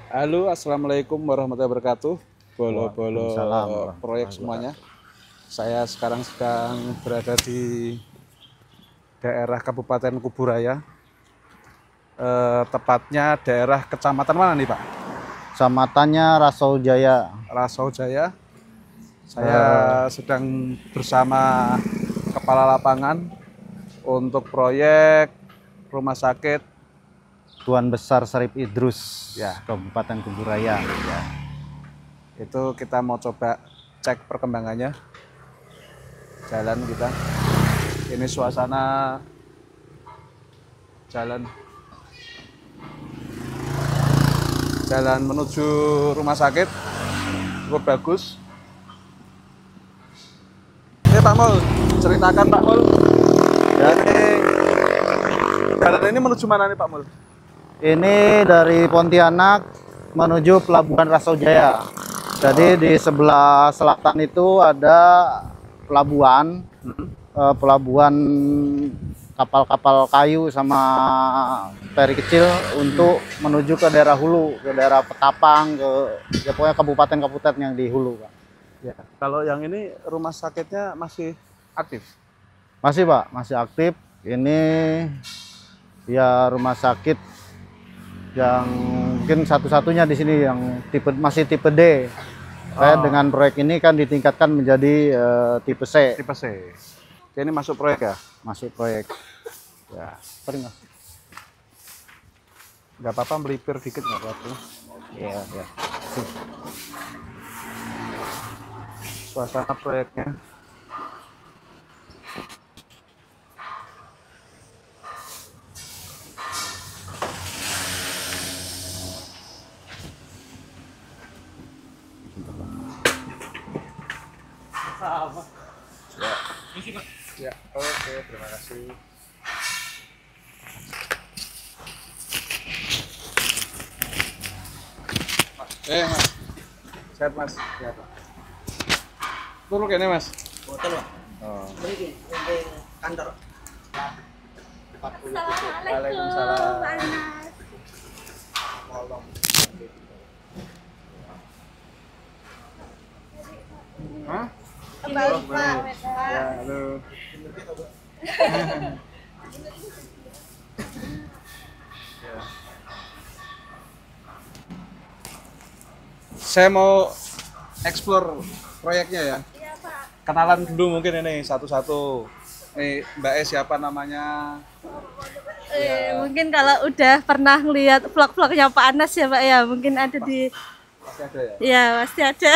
Halo, assalamualaikum warahmatullahi wabarakatuh. Bolo-bolo Waalaikumsalam proyek semuanya. Saya sekarang sedang berada di daerah Kabupaten Kuburaya. Tepatnya daerah kecamatan mana nih Pak? Kecamatannya Rasau Jaya. Rasau Jaya. Saya sedang bersama kepala lapangan untuk proyek rumah sakit Tuan Besar Sarip Idrus, ya. Kabupaten Kuburaya. Ya. Itu kita mau coba cek perkembangannya. Jalan kita. Ini suasana jalan menuju rumah sakit cukup bagus. Pak Mul, ceritakan Pak Mul. Ya. Jalan ini menuju mana nih Pak Mul? Ini dari Pontianak menuju Pelabuhan Rasau Jaya. Jadi di sebelah selatan itu ada pelabuhan, pelabuhan kapal-kapal kayu sama feri kecil untuk menuju ke daerah hulu, ke daerah Petapang, ke ya pokoknya kabupaten-kabupaten yang di hulu, Pak. Ya. Kalau yang ini rumah sakitnya masih aktif? Masih Pak, masih aktif. Ini ya rumah sakit yang mungkin satu-satunya di sini yang masih tipe D. Saya dengan proyek ini kan ditingkatkan menjadi tipe C. Tipe C. Ini masuk proyek ya? Masuk proyek. Ya. Sering Mas. Nggak apa-apa, melipir dikit nggak apa-apa. Iya, ya. Suasana proyeknya. Ya, oke, terima kasih. Mas. Sehat Mas. Sehat. Turun kene Mas. Hotel Pak. Oh. Ini kantor. Waalaikumsalam. Hah? Kembali Pak. Ya, halo. Ya. Saya mau explore proyeknya ya. Iya Pak. Kenalan dulu mungkin ini satu-satu. Nih Mbak E siapa namanya? Mungkin kalau udah pernah ngeliat vlog-vlognya Pak Anas ya Pak ya, mungkin ada di. Pasti ada ya? Ya pasti ada.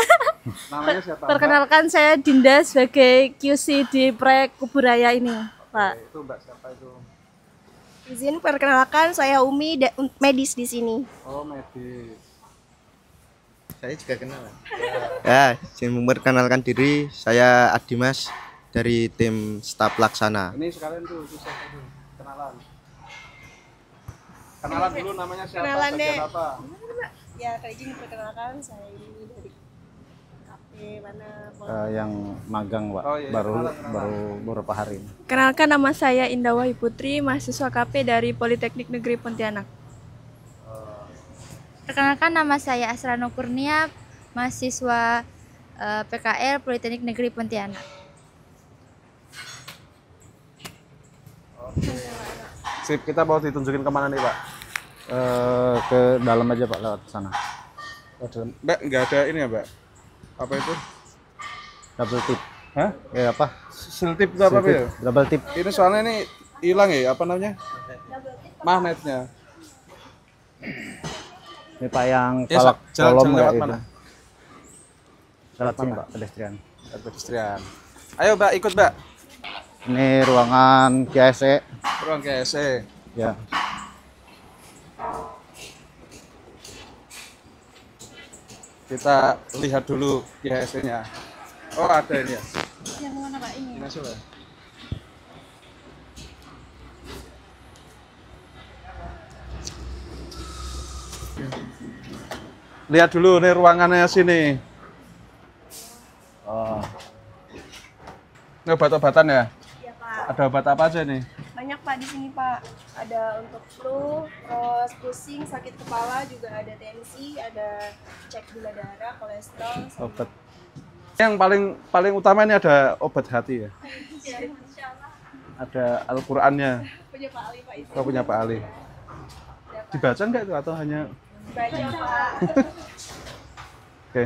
Namanya siapa? Perkenalkan saya Dinda sebagai QC di proyek Kuburaya ini Pak. Itu Mbak siapa itu? Izin perkenalkan, saya Umi, medis di sini. Oh, medis. Saya juga kenal. Ya, izin memperkenalkan diri, saya Adimas dari tim staf laksana. Ini sekalian tuh susah tuh. Kenalan. Kenalan dulu namanya siapa? Kenalannya. Bagian apa? Ya, kali izin perkenalkan, saya ini dari kafe mana? Yang magang Pak, Oh, iya, baru kenalan. beberapa hari ini. Kenalkan, nama saya Indah Wahi Putri, mahasiswa KP dari Politeknik Negeri Pontianak. Perkenalkan, nama saya Asrano Kurnia, mahasiswa PKL Politeknik Negeri Pontianak. Sip, kita mau ditunjukin kemana nih Pak? Ke dalam aja Pak, lewat sana. Mbak, nggak ada ini ya Mbak? Apa itu? Double tip. Hah? Ya apa? Siltip itu apa ya? Double tip. Ini soalnya ini hilang ya, apa namanya? Magnetnya. Ini Pak yang Ya, kolom jalan nggak lewat itu. mana? Lewat sini mana? Pak, pedestrian. Pedestrian. Ayo Mbak, ikut Mbak. Ini ruangan KSE. Ruang KSE. Ya. Kita lihat dulu KSE-nya. Oh, ada ini ya. Yang mana Pak ini? Ini masuk ya? Lihat dulu nih ruangannya sini. Oh. Ini obat-obatan ya? Iya Pak. Ada obat apa aja nih? Banyak Pak di sini Pak. Ada untuk flu, terus pusing, sakit kepala, juga ada tensi, ada cek gula darah, kolesterol. Obat. Yang paling utama ini ada obat hati ya. Ya, Insya Allah. Ada Al-Qur'annya. Punya Pak Ali Pak itu. Oh, punya Pak Ali. Dibaca enggak itu atau hanya Baca Pak. Oke.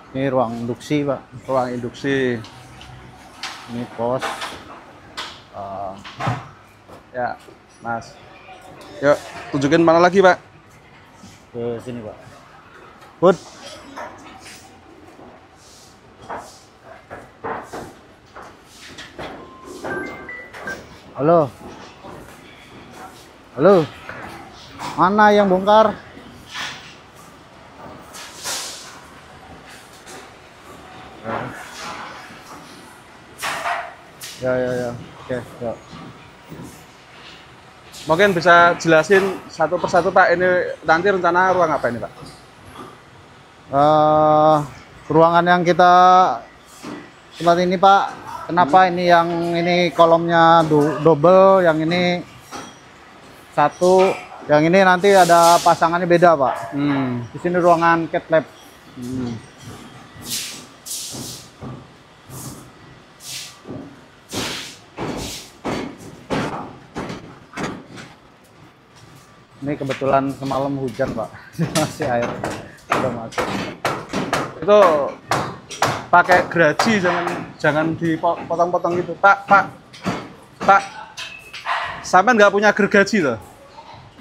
Ini ruang induksi, Pak. Ruang induksi. Ini pos. Ya, Mas. Yuk, tunjukin mana lagi, Pak? Ke sini, Pak. Bud. Halo. Halo. Mana yang bongkar? Ya. Oke, ya. Mungkin bisa jelasin satu persatu, Pak. Ini nanti rencana ruang apa ini, Pak? Ruangan yang kita tempat ini, Pak. Kenapa ini yang ini kolomnya double, yang ini satu, yang ini nanti ada pasangannya beda, Pak. Di sini ruangan cat lab. Ini kebetulan semalam hujan, Pak. Masih air udah masuk. Itu pakai geraji, jangan dipotong-potong gitu, Pak. Sampai nggak punya gergaji loh.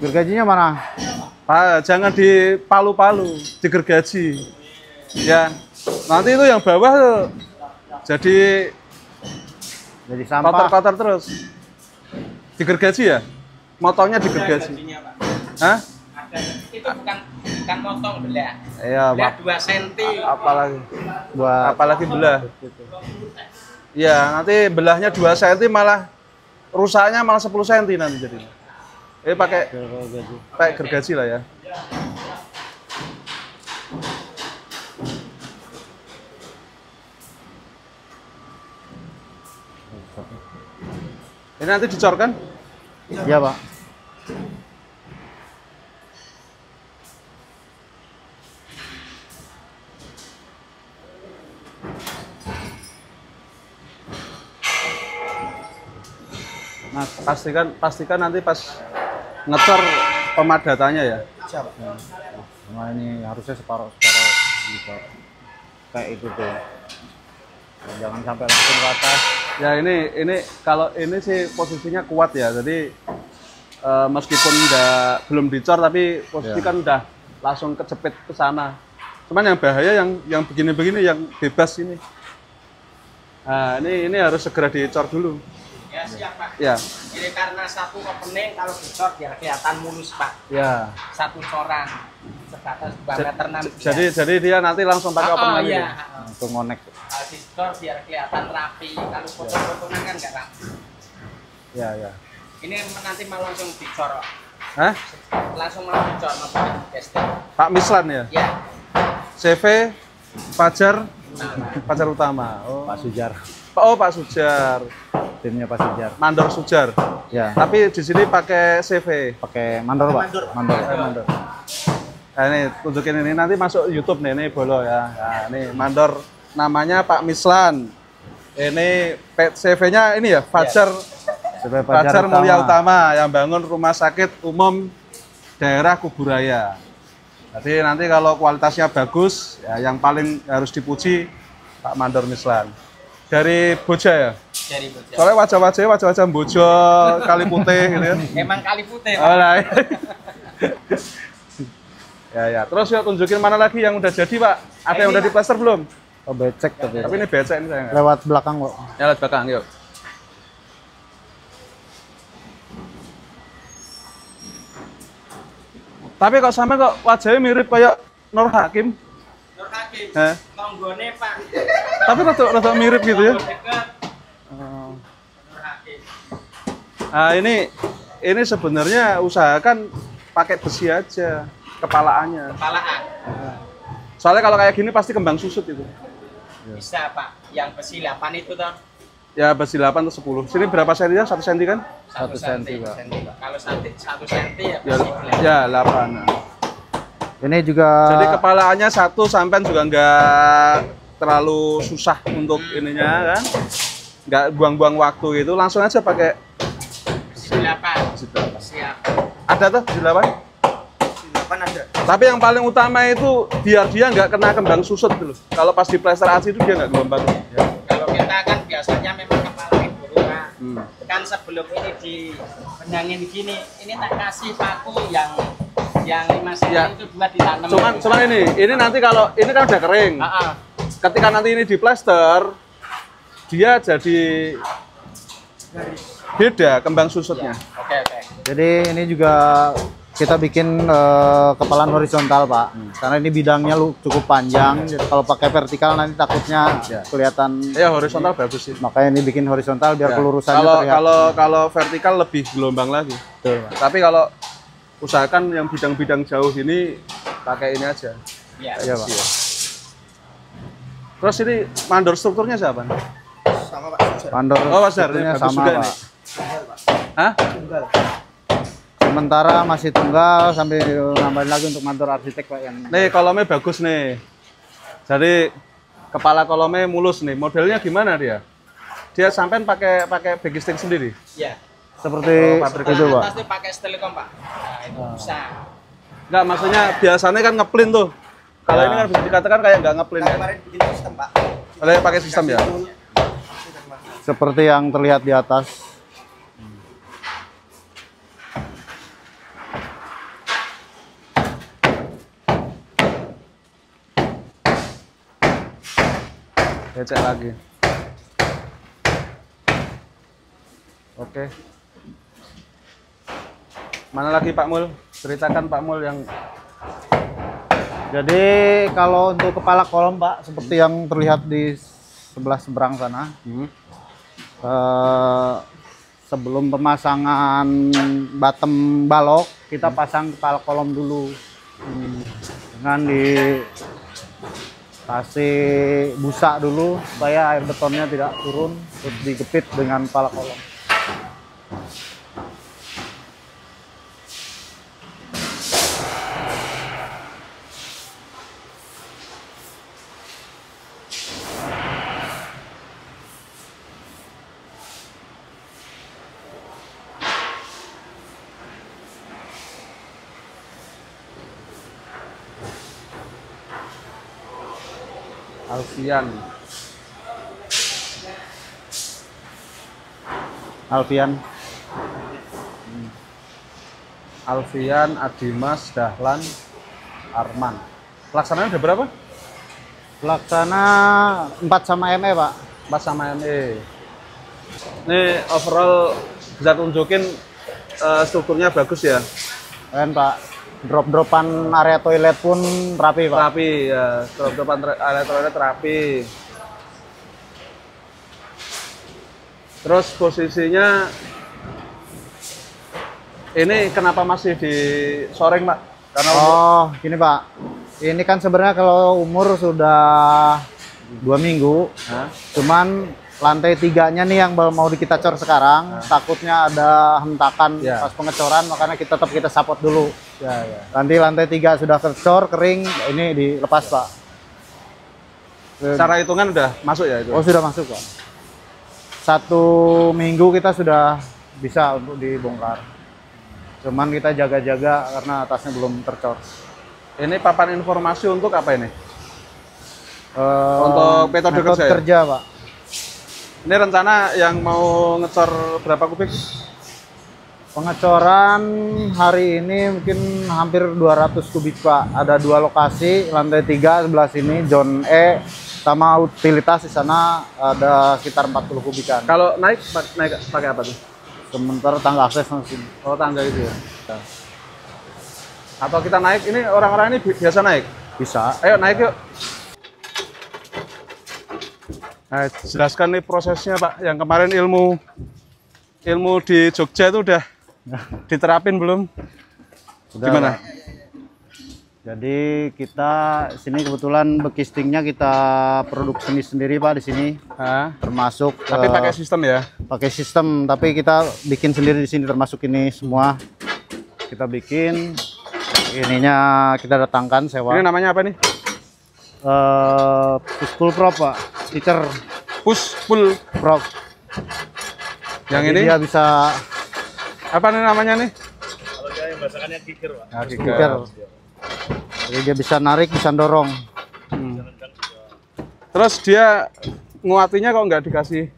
Gergajinya mana? Pak, jangan dipalu-palu, digergaji. Ya, nanti itu yang bawah tuh jadi sampah. kotor-kotor terus. Digergaji ya? Motongnya digergaji. Hah? Ada. Itu bukan motong belah. Iya, Belah 2 cm. Apalagi belah. Iya, nanti belahnya 2 cm malah rusaknya malah 10 cm nanti jadinya. Pakai gergaji lah ya. Ini nanti dicor kan? Iya, Pak. Nah, pastikan nanti pas ngecor pemadatannya ya. Siap. Nah, ini harusnya separuh-separuh gitu. Kayak itu tuh. Jangan sampai langsung ke atas. Ya ini kalau ini sih posisinya kuat ya. Jadi meskipun belum dicor tapi posisi kan udah langsung kejepit ke sana. Cuman yang bahaya yang begini-begini yang bebas ini. Nah, ini harus segera dicor dulu. Ya, siap, Pak. Ya. Ini karena satu opening kalau dicor biar kelihatan mulus, Pak. Ya. Satu coran sebatas 2 meter 6. Jadi dia nanti langsung pakai opening lagi. Iya. Untuk ngonek. Kalau dicor biar kelihatan rapi. Kalau foto-fotonya kan nggak rapi. Ya. Ini nanti mau langsung dicor. Hah? Langsung mau dicor, mau testing. Pak Mislan ya? Ya. CV Fajar Utama. Oh. Pak Sujar. Oh, Pak Sujar. Timnya Pak Sujar. Mandor Sujar. Ya. Tapi di sini pakai CV. Pakai mandor, Pak. Mandor. Nah, ini tunjukin ini nanti masuk YouTube nih, ini bolo ya. Nah, ini mandor namanya Pak Mislan. Ini CV-nya ini ya, Fajar Mulya Utama yang bangun rumah sakit umum daerah Kuburaya. Jadi nanti kalau kualitasnya bagus, ya yang paling harus dipuji Pak Mandor Mislan. Dari Boja ya? Dari Boja. Soalnya wajah-wajah Bojo, Kali Putih gitu ya. Emang Kali Putih, Pak. Oh, nah. Ya. Terus yuk tunjukin mana lagi yang udah jadi, Pak? Ada yang udah diplaster belum? Oh, becek tapi. Tapi ini becek ini sayang. Lewat belakang kok. Ya, lewat belakang, yuk. Tapi kok sama kok wajahnya mirip kayak Nur Hakim. Nur Hakim. Tonggone, Pak. Tapi rada mirip gitu ya. Nur Hakim. Nah, ini sebenarnya usahakan pakai besi aja. kepalaannya. Kepalaan. Soalnya kalau kayak gini pasti kembang susut itu. Bisa Pak, yang besi 8 itu toh. Ya besi 8 atau 10. Sini berapa sentinya? 1 senti kan? 1 senti, senti. Pak. Kalau 1 senti ya Ya, besi 8. ya 8. Nah. Ini juga Jadi kepalaannya 1 sampai juga nggak terlalu susah untuk ininya kan? Nggak buang-buang waktu gitu. Langsung aja pakai Besi 8. Siap. ada tuh besi 8. Besi 8 ada. Tapi yang paling utama itu biar dia nggak kena kembang susut dulu. Kalau pas di plester aci itu dia nggak gelombang. Ya. Kalau kita kan biasanya memang kepala ibu Pak. Kan sebelum ini dibenangin gini, ini tak kasih paku yang 5 cm Ya. itu 2 ditanam. Cuman ini nanti kalau ini kan udah kering. Ketika nanti ini di plester, dia jadi beda kembang susutnya. Oke. Jadi ini juga kita bikin kepalan horizontal, Pak. Karena ini bidangnya cukup panjang. Jadi kalau pakai vertikal nanti takutnya kelihatan. Ya horizontal bagus sih. Makanya ini bikin horizontal biar Ya. kelurusannya terlihat. Kalau vertikal lebih gelombang lagi. Betul, Pak. Tapi kalau usahakan yang bidang-bidang jauh ini pakai ini aja. Iya. Iya, Pak. Iya. Terus ini mandor strukturnya siapa? Sama Pak. Mandor Oh, Wasar, strukturnya ini bagus sama, juga Pak. nih. Hah? Sementara masih tunggal sampai nambahin lagi untuk mandor arsitek, Pak, yang Nih kolomnya bagus nih. Jadi kepala kolomnya mulus nih. Modelnya gimana dia? Dia sampai pakai backstring sendiri. Iya. seperti pabrik itu, Pak. Atas itu pakai Stelcom, Pak. Nah, itu bisa. Enggak, maksudnya biasanya kan ngeplin tuh. Kalau ini kan bisa dikatakan kayak nggak ngeplin ya. Kemarin bikin sistem, Pak. Oleh pakai sistem ya. Seperti yang terlihat di atas. Cek lagi. Oke. Mana lagi Pak Mul? Ceritakan Pak Mul yang Jadi kalau untuk kepala kolom, Pak, seperti yang terlihat di sebelah seberang sana, sebelum pemasangan bottom balok, kita pasang kepala kolom dulu dengan dikasih busa dulu supaya air betonnya tidak turun, terus digepit dengan kepala kolom. Alfian, Adimas, Dahlan, Arman. Pelaksanaan udah berapa? Pelaksana 4 sama ME, Pak. 4 sama ME. Ini overall bisa tunjukin strukturnya bagus ya. Kan, Pak. Drop-dropan area toilet pun rapi, Pak. Rapi ya, drop-dropan area toilet rapi. Terus posisinya ini kenapa masih di soring, Pak? Karena gini, Pak. Ini kan sebenarnya kalau umur sudah 2 minggu, cuman lantai 3-nya nih yang mau kita cor sekarang, takutnya ada hentakan pas pengecoran, makanya tetap kita support dulu. Nanti lantai 3 sudah tercor, kering, ini dilepas, Pak. secara hitungan udah masuk ya itu? Oh, sudah masuk, Pak. 1 minggu kita sudah bisa untuk dibongkar. Cuman kita jaga-jaga karena atasnya belum tercor. Ini papan informasi untuk apa ini? Untuk metode kerja, Pak. Ini rencana yang mau ngecor berapa kubik? Pengecoran hari ini mungkin hampir 200 kubik, Pak. Ada 2 lokasi, lantai 3 sebelah sini, zone E, sama utilitas di sana ada sekitar 40 kubikan. Kalau naik pakai apa tuh? Sementara tangga akses masih. Oh, tangga itu ya. Atau kita naik, ini orang-orang ini biasa naik? Bisa. Ayo naik yuk. Nah, jelaskan nih prosesnya, Pak. Yang kemarin ilmu di Jogja itu udah diterapin belum? Sudah, gimana? Pak. Jadi kita sini kebetulan bekistingnya kita produksi sendiri Pak di sini. Hah? Termasuk Tapi pakai sistem ya? pakai sistem, tapi kita bikin sendiri di sini termasuk ini semua. Kita bikin ininya kita datangkan sewa. Ini namanya apa nih? Push pull prop Pak, stiker Push pull. prop. Yang Jadi ini dia bisa apa nih namanya nih? stiker. Jadi dia bisa narik, bisa dorong. Terus dia nguatinya kok nggak dikasih?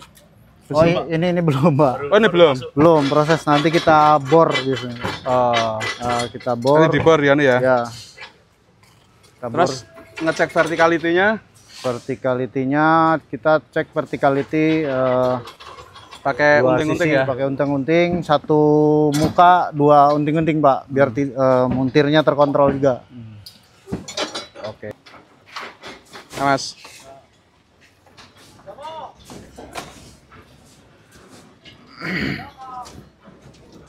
Oh ini belum Pak. Oh ini belum. Belum, proses nanti kita bor biasanya. Oh, Kita bor. nanti dibor ya nih ya. Ya. Kita bor. Terus ngecek verticality-nya Verticality-nya kita cek verticality pakai dua unting-unting sisi, ya. pakai unting-unting, satu muka, dua unting-unting Pak, biar muntirnya terkontrol juga. Oke. Nah, Mas.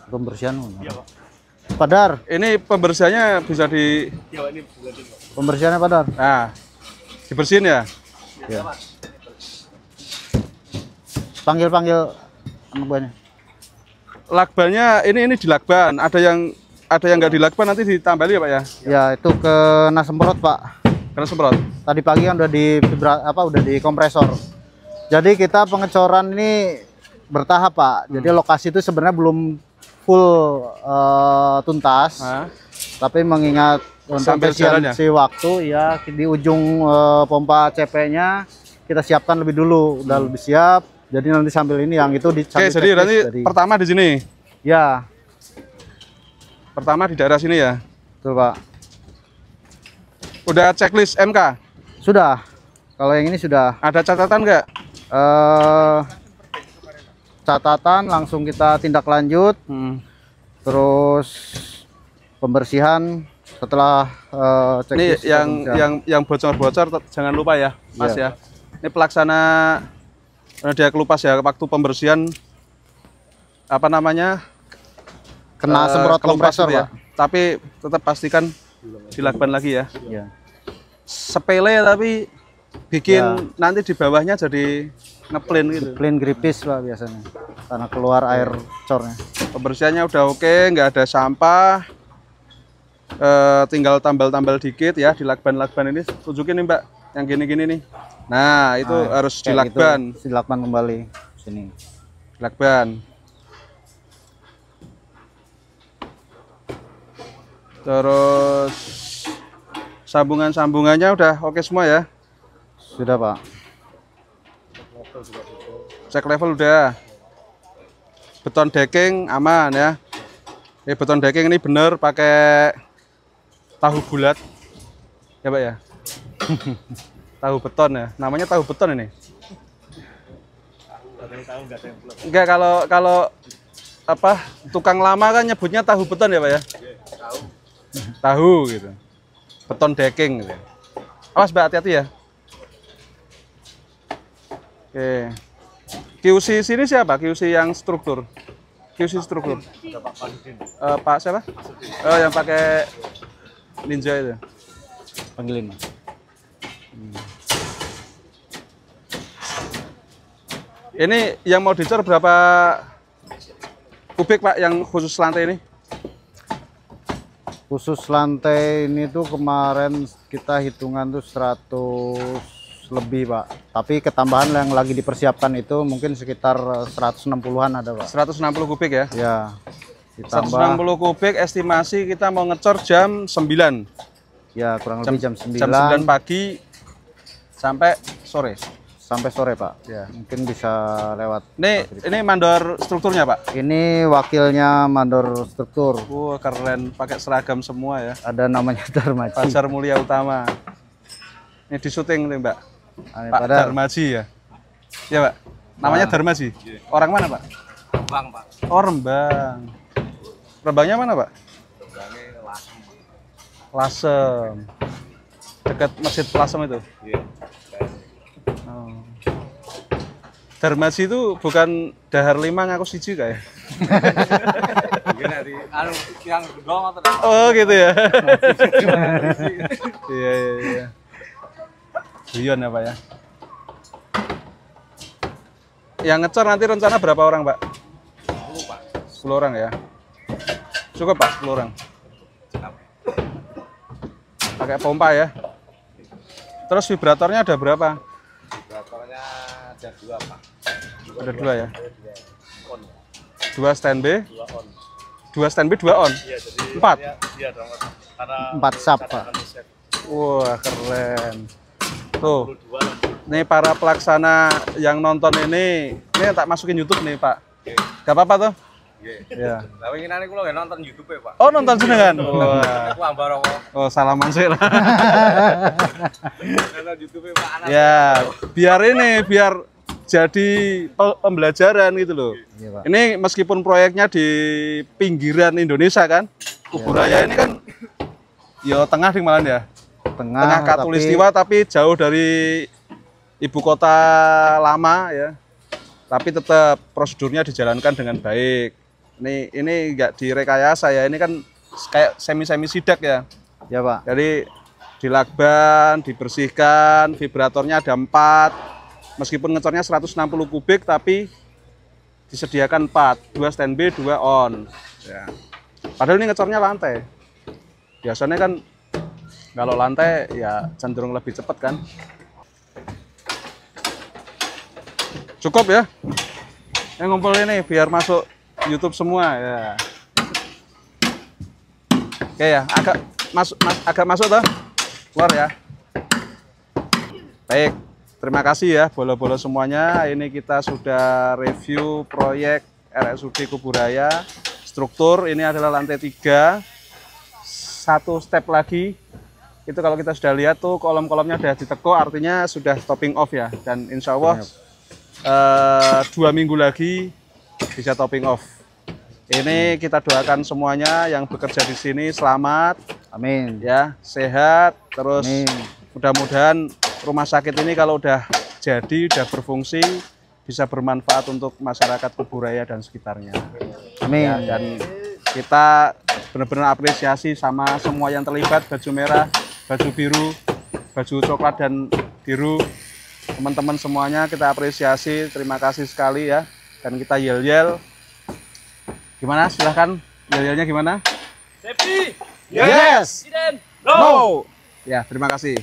Pembersihan. Padar. Ini pembersihannya bisa di Pembersihannya padar. nah, dibersihin ya. Ya. Panggil anak buahnya. Lakbannya ini dilakban. Ada yang nggak dilakban nanti ditambali ya Pak ya. Ya, itu kena semprot Pak. Karena semprot. Tadi pagi kan udah udah di kompresor. Jadi kita pengecoran ini bertahap Pak. Jadi lokasi itu sebenarnya belum full tuntas. Tapi mengingat untuk Sambil jalannya? efisiensi waktu ya di ujung pompa CP-nya kita siapkan lebih dulu, udah lebih siap. Jadi nanti sambil ini yang itu di Oke, jadi nanti pertama di sini. Ya, Pertama di daerah sini ya. betul Pak. Udah checklist MK. Sudah. Kalau yang ini sudah. Ada catatan nggak? Catatan langsung kita tindak lanjut. Terus pembersihan setelah Ini checklist yang bocor-bocor jangan lupa ya, Mas ya. Ini pelaksana dia kelupas ya waktu pembersihan apa namanya? kena semprot kelupas kompresor itu ya. Pak. Tapi tetap pastikan dilakban lagi ya. Ya. Sepele tapi bikin nanti di bawahnya jadi ngeplin gitu. Clean gripis Pak biasanya. Karena keluar air cornya. Pembersihannya udah oke, nggak ada sampah. Tinggal tambal-tambal dikit ya di lakban-lakban ini. Tunjukin nih Mbak, yang gini-gini nih. Nah, itu harus dilakban. Gitu, dilakban kembali sini. Lakban. Terus sambungan-sambungannya udah oke semua ya. Sudah Pak. Cek level udah. Beton decking aman ya. Beton decking ini bener pakai tahu bulat. Ya Pak ya. Tahu beton ya. Namanya tahu beton ini. Enggak, kalau apa tukang lama kan nyebutnya tahu beton ya Pak ya. Tahu gitu. Beton decking gitu. Awas Mbak, hati-hati ya. Oke. QC sini siapa? QC yang struktur. QC struktur. Pak siapa? Oh, yang pakai Ninja itu. Panggilin. Ini yang mau dicor berapa kubik Pak yang khusus lantai ini? Khusus lantai ini tuh kemarin kita hitungan tuh 100 lebih Pak. Tapi ketambahan yang lagi dipersiapkan itu mungkin sekitar 160-an ada Pak. 160 kubik ya? Ya. Ditambah 160 kubik estimasi kita mau ngecor jam 9. ya kurang lebih jam 9. Jam 9 pagi sampai sore. Sampai sore Pak. Ya, mungkin bisa lewat. Ini mandor strukturnya Pak? Ini wakilnya mandor struktur. Wah, keren, pakai seragam semua ya. Ada namanya Darmaji. Fajar Mulia Utama. Ini di syuting nih Mbak. Pak Padahal. Darmaji ya. Ya Pak. Namanya Darmaji. Orang mana Pak? Rembang Pak. Oh Rembang. Rembangnya mana Pak? Lasem. Dekat Masjid Lasem itu. Oh. Darmaji itu bukan dahar 5 ngaku siji kayak. Oh gitu ya. Iya iya iya. Guyon ya Pak ya. Yang ngecor nanti rencana berapa orang Pak? 10 orang ya. Cukup Pak 10 orang. Pakai pompa ya. Terus vibratornya ada berapa? Vibratornya ada 2 Pak. Ada 2 ya. 2 standby. 2 standby 2 on. Iya, jadi 4. Iya dong. Karena 4 sub Pak. Wah keren. Tuh. Nih para pelaksana yang nonton ini tak masukin YouTube nih Pak. Gak apa-apa tuh? Iya. Lah winginane kula nggih nonton YouTube ya, Pak. Oh, nonton jenengan. Wah. Aku ambar apa? Oh, salaman sih lah. Nonton YouTube Pak anak. Ya, biar jadi pembelajaran gitu loh. Iya, Pak. Ini meskipun proyeknya di pinggiran Indonesia kan, Kuburaya ini kan ya tengah di malan ya. Tengah Katulistiwa tapi jauh dari ibu kota lama ya. Tapi tetap prosedurnya dijalankan dengan baik. Ini enggak direkayasa ya. Ini kan kayak semi sidak ya. Ya Pak. Jadi dilakban, dibersihkan, vibratornya ada 4. Meskipun ngecornya 160 kubik tapi disediakan 4, 2 standby, 2 on. Ya. Padahal ini ngecornya lantai. Biasanya kan kalau lantai ya cenderung lebih cepat kan. Cukup ya. Yang ngumpul ini biar masuk YouTube semua ya. Oke ya, agak masuk toh. Keluar ya. Baik, terima kasih ya bolo-bolo semuanya. Ini kita sudah review proyek RSUD Kuburaya. Struktur ini adalah lantai 3. 1 step lagi. Itu kalau kita sudah lihat tuh kolom-kolomnya sudah diteko, artinya sudah topping off ya. Dan insya Allah 2 minggu lagi bisa topping off. Ini kita doakan semuanya yang bekerja di sini selamat, Amin. Ya, sehat. Terus Amin. mudah-mudahan rumah sakit ini kalau udah jadi, udah berfungsi, bisa bermanfaat untuk masyarakat Kuburaya dan sekitarnya. Amin. Ya, dan kita benar-benar apresiasi sama semua yang terlibat, baju merah, baju biru, baju coklat dan biru. Teman-teman semuanya kita apresiasi, terima kasih sekali ya. Dan kita yel-yel. Gimana? Silahkan yel-yelnya gimana? Safety. Yes. Presiden. No. Ya, terima kasih.